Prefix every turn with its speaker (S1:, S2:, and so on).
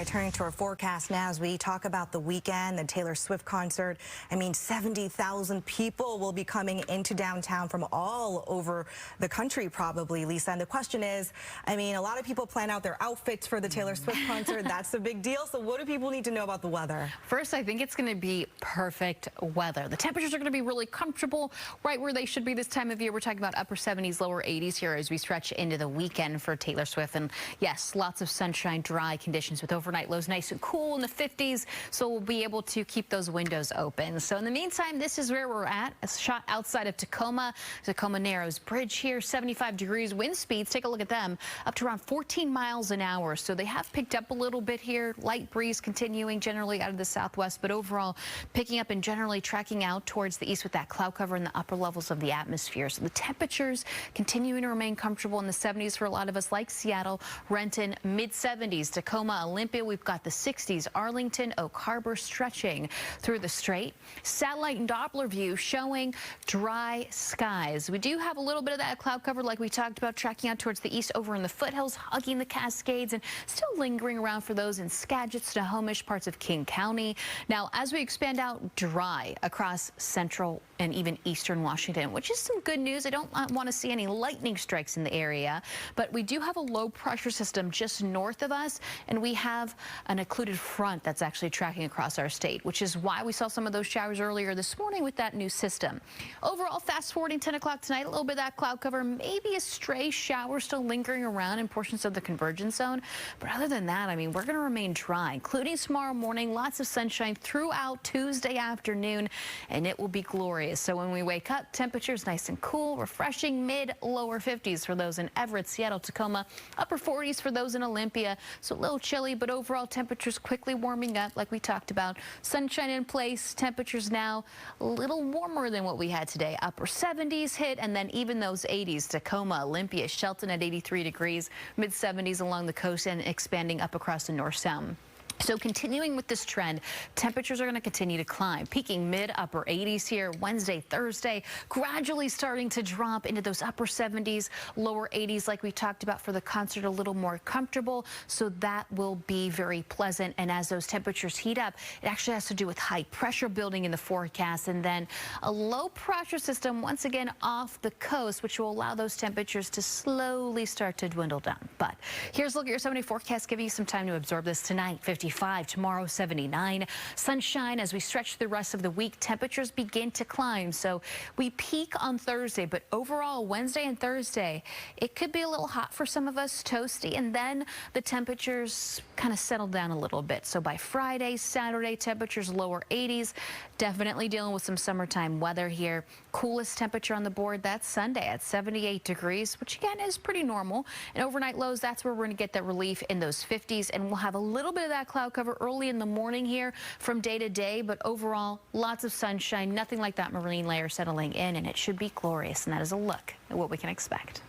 S1: right, turning to our forecast now as we talk about the weekend, the Taylor Swift concert. I mean, 70,000 people will be coming into downtown from all over the country probably, Lisa. And the question is, I mean, a lot of people plan out their outfits for the Taylor Swift concert. That's a big deal. So what do people need to know about the weather?
S2: First, I think it's going to be perfect weather. The temperatures are going to be really comfortable, right where they should be this time of year. We're talking about upper 70s, lower 80s here as we stretch into the weekend for Taylor Swift. And yes, lots of sunshine, dry conditions with overnight lows nice and cool in the 50s. So we'll be able to keep those windows open. So in the meantime, this is where we're at. A shot outside of Tacoma. Tacoma Narrows Bridge here, 75 degrees. Wind speeds, take a look at them, up to around 14 miles an hour. So they have picked up a little bit here. Light breeze continuing generally out of the southwest, but overall picking up and generally tracking out towards the east with that cloud cover in the upper levels of the atmosphere. So the temperatures continuing to remain comfortable in the 70s for a lot of us, like Seattle, Renton, mid-70s, Tacoma, Olympia, we've got the 60s, Arlington, Oak Harbor stretching through the strait. Satellite and Doppler view showing dry skies. We do have a little bit of that cloud cover like we talked about, tracking out towards the east over in the foothills, hugging the Cascades, and still lingering around for those in Skagit, Snohomish, parts of King County. Now, as we expand out, dry across central and even eastern Washington, which is some good news. I don't want to see any lightning strikes in the area, but we do have a low pressure system just north of us, and we have an occluded front that's actually tracking across our state, which is why we saw some of those showers earlier this morning with that new system. Overall, fast forwarding 10 o'clock tonight, a little bit of that cloud cover, maybe a stray shower still lingering around in portions of the convergence zone. But other than that, I mean, we're going to remain dry, including tomorrow morning. Lots of sunshine throughout Tuesday afternoon, and it will be glorious. So when we wake up, temperatures nice and cool, refreshing, mid-lower 50s for those in Everett, Seattle, Tacoma, upper 40s for those in Olympia. So a little chilly, but overall temperatures quickly warming up like we talked about. Sunshine in place, temperatures now a little warmer than what we had today. Upper 70s hit, and then even those 80s, Tacoma, Olympia, Shelton at 83 degrees, mid 70s along the coast and expanding up across the north sound. So continuing with this trend, temperatures are going to continue to climb, peaking mid-upper 80s here Wednesday, Thursday, gradually starting to drop into those upper 70s, lower 80s like we talked about for the concert, a little more comfortable. So that will be very pleasant. And as those temperatures heat up, it actually has to do with high pressure building in the forecast, and then a low pressure system once again off the coast, which will allow those temperatures to slowly start to dwindle down. But here's a look at your 7-day forecast, giving you some time to absorb this tonight. 55 tomorrow, 79. Sunshine as we stretch the rest of the week. Temperatures begin to climb. So we peak on Thursday, but overall Wednesday and Thursday, it could be a little hot for some of us, toasty, and then the temperatures kind of settle down a little bit. So by Friday, Saturday, temperatures lower 80s. Definitely dealing with some summertime weather here. Coolest temperature on the board, that's Sunday at 78 degrees, which again is pretty normal. And overnight lows, that's where we're going to get that relief in those 50s, and we'll have a little bit of that cloud cover early in the morning here from day to day, but overall lots of sunshine, nothing like that marine layer settling in, and it should be glorious. And that is a look at what we can expect.